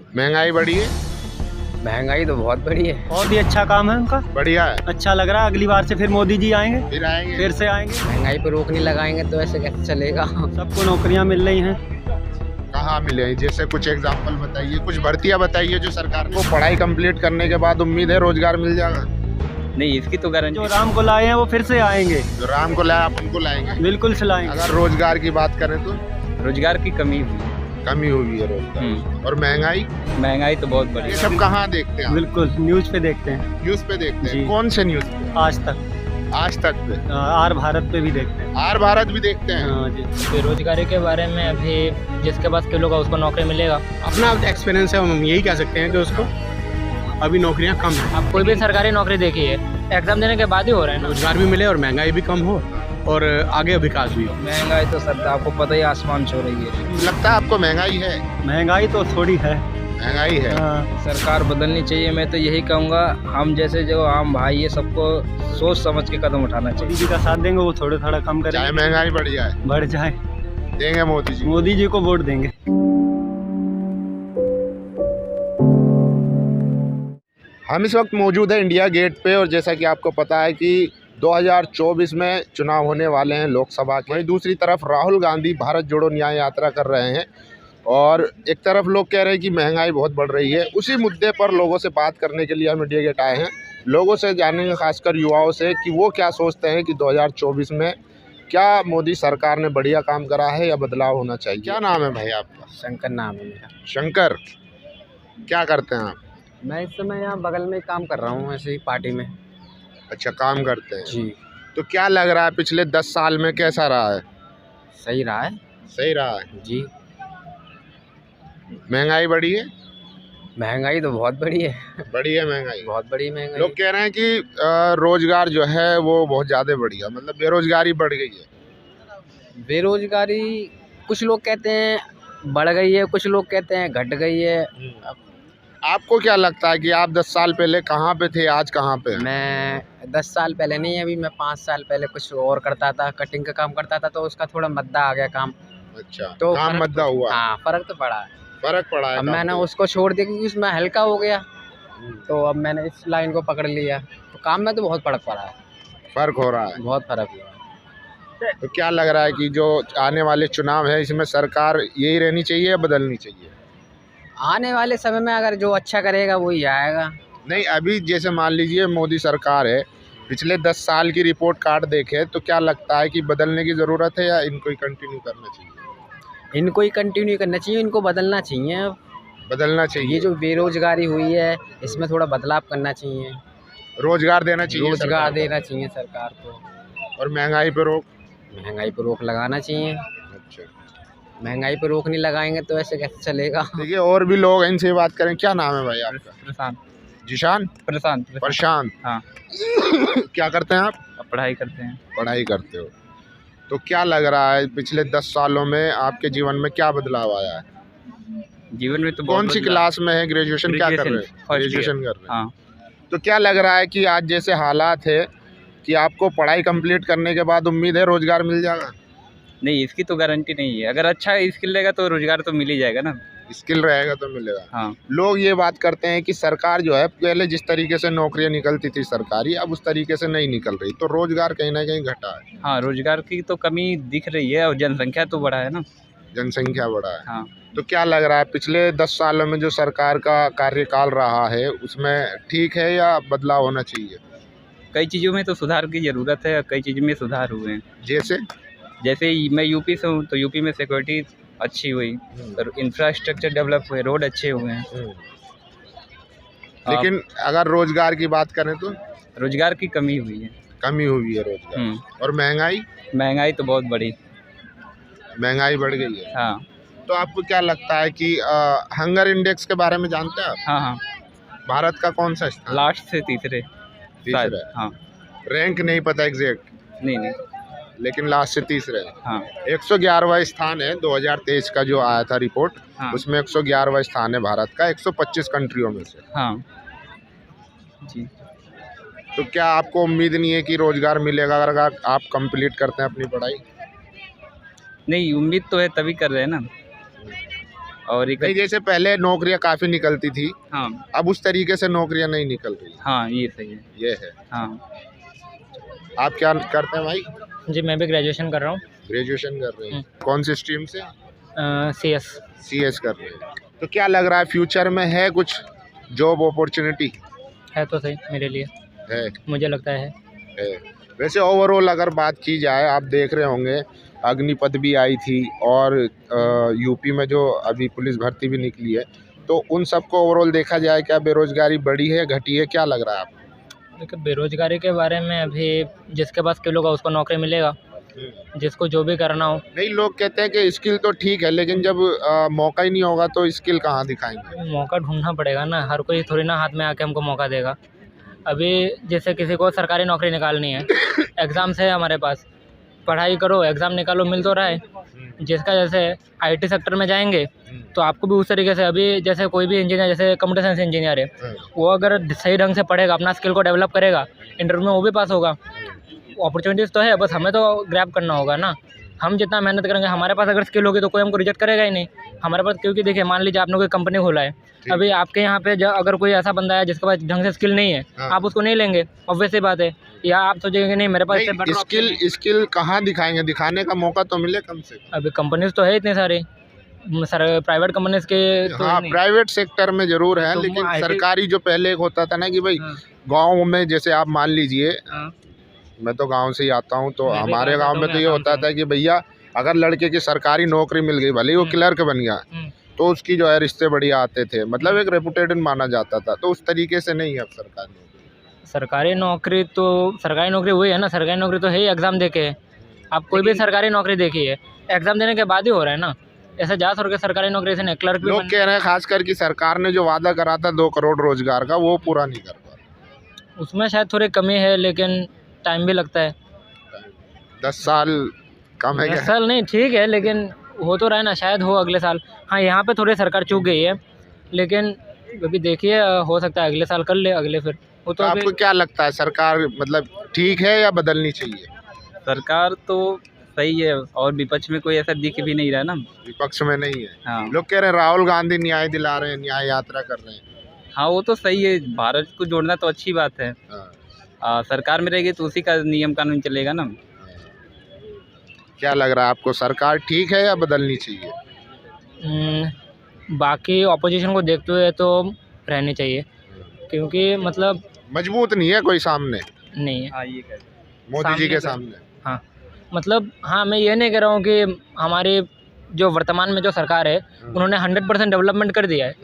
महंगाई बढ़ी है। महंगाई तो बहुत बड़ी है। बहुत ही अच्छा काम है उनका, बढ़िया है। अच्छा लग रहा है। अगली बार से फिर मोदी जी आएंगे, फिर से आएंगे। महंगाई पर रोक नहीं लगाएंगे तो ऐसे कैसे चलेगा। सबको नौकरियां मिल रही हैं। कहाँ मिले? जैसे कुछ एग्जांपल बताइए, कुछ भर्तियां बताइए जो सरकार को पढ़ाई कंप्लीट करने के बाद उम्मीद है रोजगार मिल जाएगा। नहीं, इसकी तो गारंटी। जो राम को लाए हैं वो फिर से आएंगे। जो राम को लाया अपन को लाएंगे, बिल्कुल से लाएंगे। अगर रोजगार की बात करें तो रोजगार की कमी हुई है रोजगार। और महंगाई तो बहुत बड़ी ये सब कहाँ देखते हैं? बिल्कुल न्यूज पे देखते हैं। न्यूज पे देखते जी। हैं। कौन से न्यूज पे? आज तक पे। आर भारत पे भी देखते हैं। आर भारत भी देखते हैं। हाँ जी। बेरोजगारी के बारे में अभी जिसके पास स्किल होगा उसको नौकरी मिलेगा। अपना एक्सपीरियंस है, हम यही कह सकते हैं कि उसको अभी नौकरियां कम है। आप कोई भी सरकारी नौकरी देखिए, एग्जाम देने के बाद ही हो रहा है ना। रोजगार भी मिले और महंगाई भी कम हो और आगे विकास भी हो। महंगाई तो सर आपको पता ही आसमान छू रही है। लगता है आपको महंगाई है? महंगाई तो थोड़ी है। महंगाई है। सरकार बदलनी चाहिए। मैं तो यही कहूँगा, हम जैसे जो आम भाई है सबको सोच समझ के कदम उठाना चाहिए। मोदी जी का साथ देंगे, वो थोड़ा थोड़ा कम करेंगे। चाहे महंगाई बढ़ जाए देंगे मोदी जी को वोट देंगे। हम इस वक्त मौजूद है इंडिया गेट पे, और जैसा कि आपको पता है कि 2024 में चुनाव होने वाले हैं लोकसभा के। वहीं दूसरी तरफ राहुल गांधी भारत जोड़ो न्याय यात्रा कर रहे हैं, और एक तरफ लोग कह रहे हैं कि महंगाई बहुत बढ़ रही है। उसी मुद्दे पर लोगों से बात करने के लिए हम इंडिया गेट आए हैं। लोगों से जानेंगे, खासकर युवाओं से, कि वो क्या सोचते हैं कि 2024 में क्या मोदी सरकार ने बढ़िया काम करा है या बदलाव होना चाहिए। क्या नाम है भाई आपका? शंकर नाम है मेरा। शंकर, क्या करते हैं आप? मैं इस समय यहाँ बगल में काम कर रहा हूँ, ऐसे ही पार्टी में। अच्छा, काम करते हैं जी। तो क्या लग रहा है पिछले 10 साल में कैसा रहा है? सही रहा है। सही रहा है जी। महंगाई बढ़ी है? महंगाई तो बहुत बड़ी है। बढ़ी है महंगाई, बहुत बड़ी महंगाई। लोग कह रहे हैं कि रोजगार जो है वो बहुत ज़्यादा बढ़ गया, मतलब बेरोजगारी बढ़ गई है। बेरोजगारी कुछ लोग कहते हैं बढ़ गई है, कुछ लोग कहते हैं घट गई है। आपको क्या लगता है कि आप 10 साल पहले कहाँ पे थे, आज कहाँ पे हैं? मैं 10 साल पहले नहीं, अभी मैं 5 साल पहले कुछ और करता था, कटिंग का काम करता था, तो उसका थोड़ा मद्दा आ गया काम। अच्छा, तो काम मद्दा हुआ? हाँ, फर्क तो पड़ा है। फर्क पड़ा है। अब मैंने उसको छोड़ दिया क्योंकि उसमें हल्का हो गया, तो अब मैंने इस लाइन को पकड़ लिया, तो काम में तो बहुत फर्क पड़ा है। फर्क हो रहा है, बहुत फर्क हुआ है। तो क्या लग रहा है कि जो आने वाले चुनाव है इसमें सरकार यही रहनी चाहिए या बदलनी चाहिए? आने वाले समय में अगर जो अच्छा करेगा वही आएगा। नहीं, अभी जैसे मान लीजिए मोदी सरकार है, पिछले 10 साल की रिपोर्ट कार्ड देखे तो क्या लगता है कि बदलने की ज़रूरत है या इनको ही कंटिन्यू करना चाहिए? इनको ही कंटिन्यू करना चाहिए, इनको बदलना चाहिए। बदलना चाहिए। ये जो बेरोजगारी हुई है इसमें थोड़ा बदलाव करना चाहिए। रोजगार देना चाहिए, रोजगार देना चाहिए सरकार को। और महंगाई पर रोक? महंगाई पर रोक लगाना चाहिए। अच्छा, महंगाई पर रोक नहीं लगाएंगे तो ऐसे कैसे चलेगा। देखिए और भी लोग हैं, इनसे बात करें। क्या नाम है भाई आपका? प्रशांत। जिशान? प्रशांत। हाँ। क्या करते हैं आप? पढ़ाई करते हैं। पढ़ाई करते हो, तो क्या लग रहा है पिछले 10 सालों में आपके जीवन में क्या बदलाव आया है? जीवन में तो कौन सी क्लास में है? ग्रेजुएशन क्या कर रहे हैं? ग्रेजुएशन कर रहे हैं। हाँ। तो क्या लग रहा है कि आज जैसे हालात है कि आपको पढ़ाई कंप्लीट करने के बाद उम्मीद है रोजगार मिल जाएगा? नहीं, इसकी तो गारंटी नहीं है। अगर अच्छा स्किल रहेगा तो रोजगार तो मिल ही जाएगा ना। स्किल रहेगा तो मिलेगा। हाँ। लोग ये बात करते हैं कि सरकार जो है पहले जिस तरीके से नौकरियां निकलती थी सरकारी, अब उस तरीके से नहीं निकल रही, तो रोजगार कहीं ना कहीं घटा है। हाँ, रोजगार की तो कमी दिख रही है और जनसंख्या तो बढ़ा है ना। जनसंख्या बढ़ा है। हाँ। तो क्या लग रहा है पिछले 10 सालों में जो सरकार का कार्यकाल रहा है उसमें ठीक है या बदलाव होना चाहिए? कई चीज़ों में तो सुधार की ज़रूरत है और कई चीज़ों में सुधार हुए हैं। जैसे मैं यूपी से हूँ, तो यूपी में सिक्योरिटी अच्छी हुई, और इंफ्रास्ट्रक्चर डेवलप हुए, रोड अच्छे हुए हैं। लेकिन अगर रोजगार की बात करें तो रोजगार की कमी हुई है। कमी हुई है रोजगार। और महंगाई तो बहुत बढ़ी। महंगाई बढ़ गई है। हाँ। तो आपको क्या लगता है कि हंगर इंडेक्स के बारे में जानते हैं आप? हाँ। भारत का कौन सा स्थान? लास्ट से तीसरे। हाँ। रैंक नहीं पता एग्जैक्ट? नहीं, लेकिन लास्ट से तीसरे। हाँ। 111वां स्थान है 2023 का जो आया था रिपोर्ट। हाँ। उसमें 111वां स्थान है भारत का 125 कंट्रियों में से। हाँ जी। तो क्या आपको उम्मीद नहीं है कि रोजगार मिलेगा अगर आप कंप्लीट करते हैं अपनी पढ़ाई? नहीं, उम्मीद तो है, तभी कर रहे हैं ना। और एक नहीं, जैसे पहले नौकरियां काफी निकलती थी, हाँ अब उस तरीके से नौकरियां नहीं निकल रही। हाँ ये सही है। ये है। हाँ आप क्या करते हैं भाई? जी मैं भी ग्रेजुएशन कर रहा हूँ। ग्रेजुएशन कर रहे हैं, कौन सी स्ट्रीम से? CS कर रहे हैं। तो क्या लग रहा है फ्यूचर में है कुछ जॉब अपॉर्चुनिटी? है तो सही मेरे लिए, है, मुझे लगता है। वैसे ओवरऑल अगर बात की जाए, आप देख रहे होंगे अग्निपथ भी आई थी और यूपी में जो अभी पुलिस भर्ती भी निकली है, तो उन सबको ओवरऑल देखा जाए, क्या बेरोजगारी बढ़ी है घटी है, क्या लग रहा है आपको? देखिए बेरोजगारी के बारे में अभी जिसके पास स्किल होगा उसको नौकरी मिलेगा, जिसको जो भी करना हो। नहीं, लोग कहते हैं कि स्किल तो ठीक है, लेकिन जब मौका ही नहीं होगा तो स्किल कहाँ दिखाएंगे? मौका ढूंढना पड़ेगा ना, हर कोई थोड़ी ना हाथ में आके हमको मौका देगा। अभी जैसे किसी को सरकारी नौकरी निकालनी है, एग्ज़ाम्स है हमारे पास, पढ़ाई करो एग्ज़ाम निकालो, मिल तो रहा है। जिसका जैसे IT सेक्टर में जाएंगे तो आपको भी उस तरीके से, अभी जैसे कोई भी इंजीनियर, जैसे कंप्यूटर साइंस इंजीनियर है, वो अगर सही ढंग से पढ़ेगा, अपना स्किल को डेवलप करेगा, इंटरव्यू में वो भी पास होगा। अपॉर्चुनिटीज़ तो है, बस हमें तो ग्रैब करना होगा ना। हम जितना मेहनत करेंगे, हमारे पास अगर स्किल होगी तो कोई हमको रिजेक्ट करेगा ही नहीं हमारे पास। क्योंकि देखिए मान लीजिए आपने कोई कंपनी खोला है, अभी आपके यहाँ पे अगर कोई ऐसा बंदा है जिसके पास ढंग से स्किल नहीं है, आप उसको नहीं लेंगे, ऑब्वियस सी बात है। या आप सोचेंगे नहीं मेरे पास स्किल कहाँ दिखाएंगे? दिखाने का मौका तो मिले कम से कम। अभी कंपनीज तो है इतने सारे, प्राइवेट कंपनीज के तो हाँ, प्राइवेट सेक्टर में जरूर है, तो लेकिन IT सरकारी जो पहले एक होता था ना कि भाई गाँव में, जैसे आप मान लीजिए, मैं तो गांव से ही आता हूँ, तो हमारे गांव में तो ये होता था कि भैया अगर लड़के की सरकारी नौकरी मिल गई, भले ही वो क्लर्क बन गया, तो उसकी जो है रिश्ते बढ़िया आते थे, मतलब एक रेपुटेड माना जाता था। तो उस तरीके से नहीं है अब सरकारी नौकरी। तो सरकारी नौकरी वही है ना, सरकारी नौकरी तो है ही एग्ज़ाम दे के। आप कोई भी सरकारी नौकरी देखिए, एग्ज़ाम देने के बाद ही हो रहा है ना। ऐसे जा सर के सरकारी नौकरी से नहीं, क्लर्क भी लोग कह रहे हैं खासकर कि सरकार ने जो वादा करा था 2 करोड़ रोजगार का, वो पूरा नहीं कर पा। उसमें शायद थोड़ी कमी है, लेकिन टाइम भी लगता है। 10 साल कम है 10 क्या? साल नहीं, ठीक है, लेकिन हो तो रहा है ना, शायद हो अगले साल। हाँ, यहाँ पे थोड़ी सरकार चूक गई है, लेकिन अभी देखिए हो सकता है अगले साल कर ले, अगले फिर वो तो आपको क्या लगता है, सरकार मतलब ठीक है या बदलनी चाहिए? सरकार तो सही है, और विपक्ष में कोई ऐसा दिख भी नहीं रहा ना। विपक्ष में नहीं है। हाँ लोग कह रहे हैं राहुल गांधी न्याय दिला रहे हैं, न्याय यात्रा कर रहे हैं। हाँ वो तो सही है, भारत को जोड़ना तो अच्छी बात है। सरकार में रहेगी तो उसी का नियम कानून चलेगा ना। क्या लग रहा है आपको, सरकार ठीक है या बदलनी चाहिए? बाकी ऑपोजिशन को देखते हुए तो रहनी चाहिए, क्योंकि मतलब मजबूत नहीं है कोई सामने, नहीं है। हाँ ये मोदी जी के सामने। हाँ मतलब, हाँ मैं ये नहीं कह रहा हूँ कि हमारी जो वर्तमान में जो सरकार है उन्होंने 100% डेवलपमेंट कर दिया है,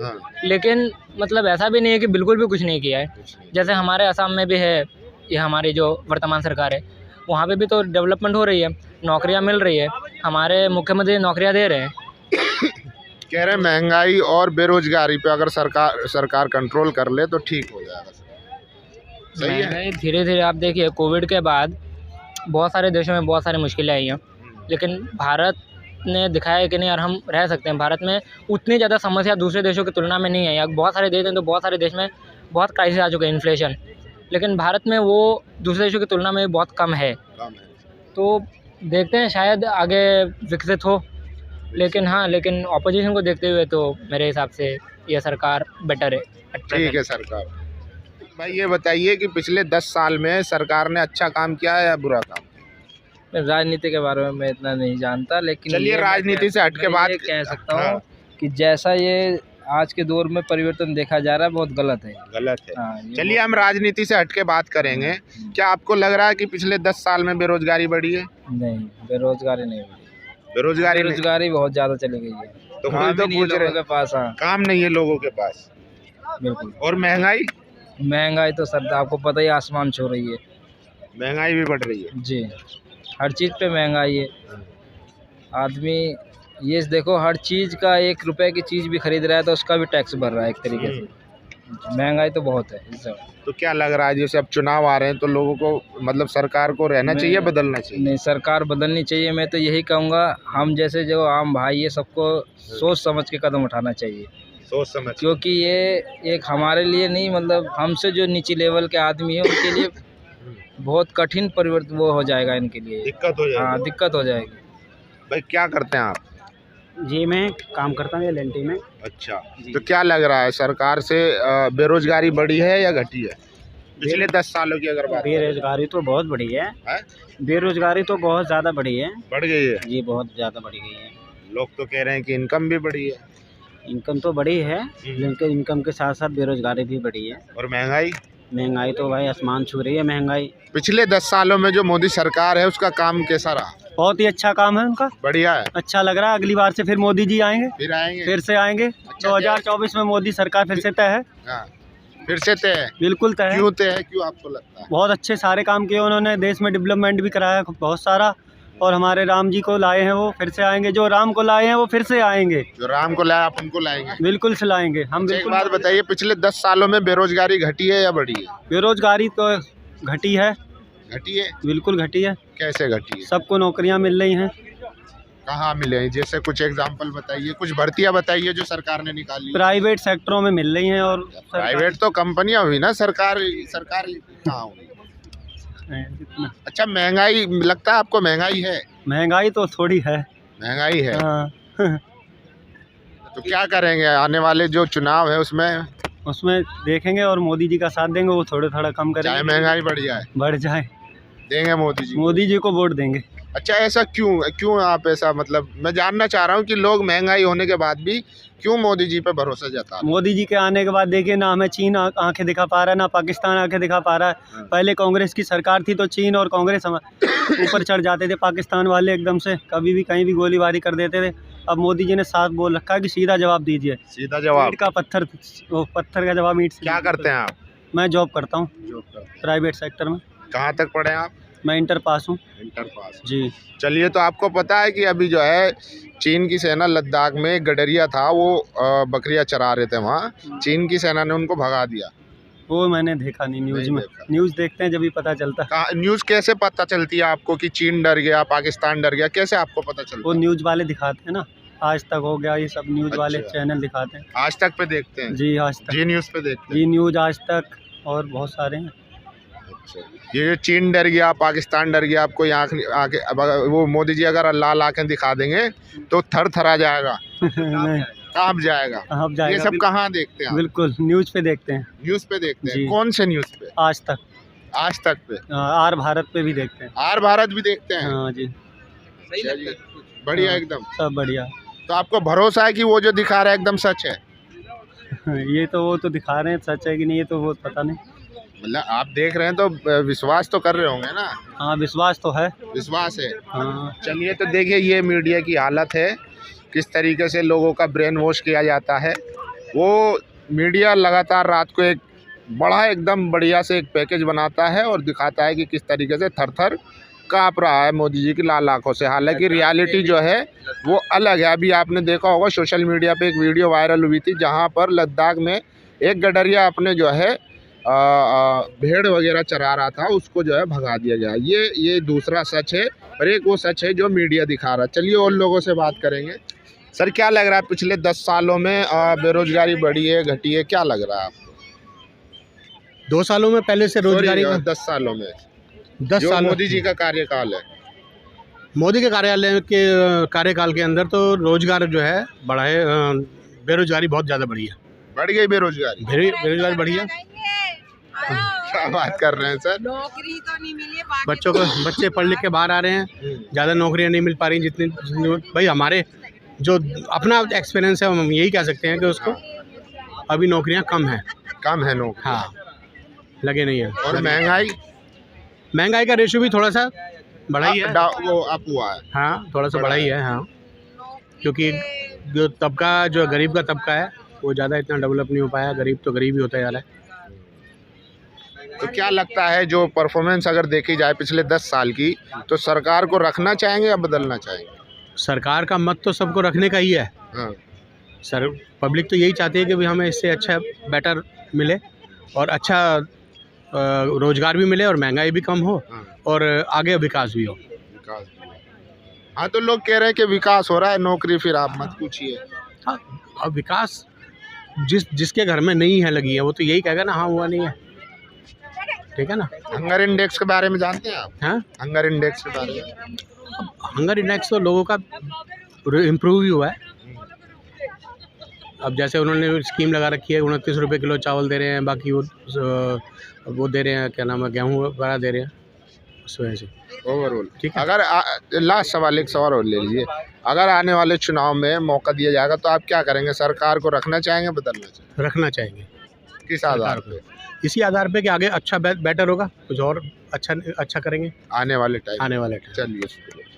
लेकिन मतलब ऐसा भी नहीं है कि बिल्कुल भी कुछ नहीं किया है। जैसे हमारे असम में भी है, ये हमारी जो वर्तमान सरकार है, वहाँ पे भी तो डेवलपमेंट हो रही है, नौकरियाँ मिल रही है, हमारे मुख्यमंत्री नौकरियाँ दे रहे हैं। कह रहे हैं महंगाई और बेरोजगारी पे अगर सरकार कंट्रोल कर ले तो ठीक हो जाएगा। सही है। धीरे धीरे आप देखिए, कोविड के बाद बहुत सारे देशों में बहुत सारी मुश्किलें आई हैं, लेकिन भारत ने दिखाया है कि नहीं यार हम रह सकते हैं। भारत में उतनी ज़्यादा समस्या दूसरे देशों की तुलना में नहीं है। या बहुत सारे देश हैं तो बहुत सारे देश में बहुत क्राइसिस आ चुके हैं, इन्फ्लेशन, लेकिन भारत में वो दूसरे देशों की तुलना में बहुत कम है। तो देखते हैं शायद आगे विकसित हो, लेकिन हाँ, लेकिन ऑपोजिशन को देखते हुए तो मेरे हिसाब से ये सरकार बेटर है। ठीक है सरकार। भाई ये बताइए कि पिछले 10 साल में सरकार ने अच्छा काम किया है या बुरा काम? राजनीति के बारे में मैं इतना नहीं जानता, लेकिन चलिए राजनीति से हट के बात कह सकता हूँ कि जैसा ये आज के दौर में परिवर्तन देखा जा रहा है बहुत गलत है। गलत है। चलिए हम राजनीति से हट के बात करेंगे। क्या आपको लग रहा है कि पिछले 10 साल में बेरोजगारी बढ़ी है? नहीं, बेरोजगारी नहीं बढ़ी। बेरोजगारी बहुत ज़्यादा चली गई है। तो पूछ रहे के पास काम नहीं है लोगों के पास। बिल्कुल। और महंगाई तो सर आपको पता ही आसमान छू रही है। महंगाई भी बढ़ रही है जी, हर चीज़ पे महंगाई है। आदमी ये देखो, हर चीज़ का 1 रुपए की चीज़ भी खरीद रहा है तो उसका भी टैक्स भर रहा है एक तरीके से। महंगाई तो बहुत है इस समय। तो क्या लग रहा है, जैसे अब चुनाव आ रहे हैं तो लोगों को मतलब सरकार को रहना चाहिए, बदलना चाहिए? नहीं, सरकार बदलनी चाहिए। मैं तो यही कहूँगा, हम जैसे जो आम भाई है सबको सोच समझ के कदम उठाना चाहिए। सोच समझ, क्योंकि ये एक हमारे लिए नहीं, मतलब हमसे जो नीचे लेवल के आदमी है उनके लिए बहुत कठिन परिवर्तन वो हो जाएगा, इनके लिए दिक्कत हो जाएगी। हाँ, दिक्कत हो जाएगी। भाई क्या करते हैं आप? जी मैं काम करता हूँ एल में। अच्छा, तो क्या लग रहा है सरकार से बेरोजगारी बढ़ी है या घटी है पिछले 10 सालों की अगर बात करें? बेरोजगारी तो बहुत बढ़ी है, हैं? बेरोजगारी तो बहुत ज़्यादा बढ़ी है बढ़ गई है। जी, बहुत ज़्यादा बढ़ गई है। लोग तो कह रहे हैं कि इनकम भी बढ़ी है। इनकम तो बढ़ी है, लेकिन इनकम के साथ साथ बेरोजगारी भी बढ़ी है। और महंगाई? महंगाई तो भाई आसमान छू रही है महंगाई। पिछले 10 सालों में जो मोदी सरकार है उसका काम कैसा रहा? बहुत ही अच्छा काम है उनका, बढ़िया है। अच्छा लग रहा है। अगली बार से फिर मोदी जी आएंगे, फिर से आएंगे। अच्छा, 2024 में मोदी सरकार फिर से तय है। हाँ, फिर से तय है। बिल्कुल तय है। क्यों तय है, क्यों आपको लगता है? बहुत अच्छे सारे काम किए उन्होंने, देश में डेवलपमेंट भी कराया बहुत सारा। और हमारे राम जी को लाए हैं, वो फिर से आएंगे। जो राम को लाए हैं वो फिर से आएंगे। जो राम को लाया आप उनको लाएंगे? बिल्कुल से लाएंगे हम। एक बात बताइए, पिछले 10 सालों में बेरोजगारी घटी है या बढ़ी है? बेरोजगारी तो घटी है। घटी है? बिल्कुल घटी है। कैसे घटी है? सबको नौकरियां मिल रही हैं। कहाँ मिले हैं? जैसे कुछ एग्जाम्पल बताइए, कुछ भर्तियां बताइए जो सरकार ने निकाली। प्राइवेट सेक्टरों में मिल रही हैं। और प्राइवेट तो कंपनियां हुई ना, सरकार कहाँ हुई? अच्छा, महंगाई लगता है आपको? महंगाई है? महंगाई तो थोड़ी है। महंगाई है। हाँ। तो क्या करेंगे आने वाले जो चुनाव है उसमें देखेंगे और मोदी जी का साथ देंगे। वो थोड़ा कम करेंगे, चाहे महंगाई बढ़ जाए देंगे मोदी जी को वोट देंगे। अच्छा, ऐसा क्यों आप ऐसा, मतलब मैं जानना चाह रहा हूँ कि लोग महंगाई होने के बाद भी क्यों मोदी जी पे भरोसा जता रहे हैं? मोदी जी के आने के बाद देखिए ना, हमें चीन आंखें दिखा पा रहा है, ना पाकिस्तान आंखें दिखा पा रहा है। पहले कांग्रेस की सरकार थी तो चीन और कांग्रेस ऊपर चढ़ जाते थे, पाकिस्तान वाले एकदम से कभी भी कहीं भी गोलीबारी कर देते थे। अब मोदी जी ने साथ बोल रखा है कि सीधा जवाब दीजिए। सीधा जवाब? ईंट का पत्थर, वो पत्थर का जवाब ईंट से। क्या करते हैं आप? मैं जॉब करता हूँ प्राइवेट सेक्टर में। कहाँ तक पढ़े आप? मैं इंटर पास हूँ। इंटर पास जी। चलिए, तो आपको पता है कि अभी जो है चीन की सेना लद्दाख में एक गडरिया था, वो बकरियां चरा रहे थे वहाँ। चीन की सेना ने उनको भगा दिया। वो मैंने देखा नहीं न्यूज़ में। न्यूज़ देखते हैं जब भी पता चलता है। न्यूज़ कैसे पता चलती है आपको कि चीन डर गया, पाकिस्तान डर गया? कैसे आपको पता चलता है? वो न्यूज़ वाले दिखाते हैं ना, आज तक हो गया, ये सब न्यूज़ वाले चैनल दिखाते हैं। आज तक पे देखते हैं? जी, आज तक। जी न्यूज़ पे देखते हैं? जी न्यूज़, आज तक और बहुत सारे हैं। अच्छा, ये जो चीन डर गया, पाकिस्तान डर गया, आपको यहाँ आके अब वो मोदी जी अगर लाल आंखें दिखा देंगे तो थर थरा जाएगा, कांप जाएगा। ये सब कहाँ देखते हैं? बिल्कुल न्यूज़ पे देखते हैं। न्यूज़ पे देखते हैं? कौन से न्यूज़ पे? आज तक। आज तक पे? आर भारत पे भी देखते हैं। आर भारत भी देखते हैं? हाँ जी। बढ़िया, एकदम सब बढ़िया। तो आपको भरोसा है कि वो जो दिखा रहा है एकदम सच है? ये तो वो तो दिखा रहे हैं, सच है कि नहीं ये तो वो पता नहीं। मतलब आप देख रहे हैं तो विश्वास तो कर रहे होंगे ना? हाँ, विश्वास तो है। विश्वास है। हाँ। चलिए, तो देखिए ये मीडिया की हालत है, किस तरीके से लोगों का ब्रेन वॉश किया जाता है। वो मीडिया लगातार रात को एक बड़ा एकदम बढ़िया से एक पैकेज बनाता है और दिखाता है कि किस तरीके से थर थर काँप रहा है मोदी जी की लाल आंखों से। हालांकि रियलिटी जो है वो अलग है। अभी आपने देखा होगा सोशल मीडिया पे एक वीडियो वायरल हुई थी जहाँ पर लद्दाख में एक गडरिया अपने जो है भेड़ वगैरह चरा रहा था, उसको जो है भगा दिया गया। ये दूसरा सच है और एक वो सच है जो मीडिया दिखा रहा है। चलिए और लोगों से बात करेंगे। सर, क्या लग रहा है पिछले 10 सालों में बेरोजगारी बढ़ी है, घटी है, क्या लग रहा है आपको? 2 सालों में पहले से रोजगारी 10 सालों में 10 साल मोदी जी का कार्यकाल है। मोदी के कार्यकाल के अंदर तो रोजगार जो है बढ़ा है, बेरोजगारी बहुत ज़्यादा बढ़ी है। बढ़ गई बेरोजगारी? बेरोजगारी बढ़ी है। क्या बात कर रहे हैं सर? नौकरी तो नहीं मिली है, बच्चे पढ़ लिख के बाहर आ रहे हैं, ज़्यादा नौकरियां नहीं मिल पा रही जितनी। भाई हमारे जो अपना एक्सपीरियंस है हम यही कह सकते हैं कि उसको अभी नौकरियां कम है नौकरी। हाँ, लगे नहीं है। और महंगाई का रेशियो भी थोड़ा सा बढ़ा ही है, वो अप हुआ है। हाँ, थोड़ा सा बढ़ा ही है। हाँ, क्योंकि जो तबका, जो गरीब का तबका है वो ज़्यादा इतना डेवलप नहीं हो पाया। गरीब तो गरीब ही होता जा रहा है। तो क्या लगता है जो परफॉर्मेंस अगर देखी जाए पिछले 10 साल की, तो सरकार को रखना चाहेंगे या बदलना चाहेंगे? सरकार का मत तो सबको रखने का ही है। हाँ। सर, पब्लिक तो यही चाहती है कि भाई हमें इससे अच्छा बेटर मिले और अच्छा रोजगार भी मिले और महंगाई भी कम हो। हाँ। और आगे विकास भी हो। हाँ, तो लोग कह रहे हैं कि विकास हो रहा है, नौकरी फिर आप मत पूछिए। हाँ, अब विकास जिसके घर में नहीं है लगी है वो तो यही कहेगा ना हाँ हुआ नहीं है, ठीक है ना। हंगर इंडेक्स के बारे में जानते हैं आप? हाँ, हंगर इंडेक्स के बारे में? हंगर इंडेक्स तो लोगों का इम्प्रूव ही हुआ है। अब जैसे उन्होंने स्कीम लगा रखी है, 29 रुपये किलो चावल दे रहे हैं, बाकी वो दे रहे हैं, क्या नाम है, गेहूँ वगैरह दे रहे हैं, उस वजह से ओवरऑल ठीक है। अगर लास्ट सवाल, एक सवाल और ले लीजिए, अगर आने वाले चुनाव में मौका दिया जाएगा तो आप क्या करेंगे? सरकार को रखना चाहेंगे, बदलना चाहेंगे? रखना चाहेंगे। किस आधार पे? इसी आधार पे कि आगे अच्छा बेटर होगा, कुछ और अच्छा करेंगे आने वाले टाइम? आने वाले टाइम। चलिए शुक्रिया।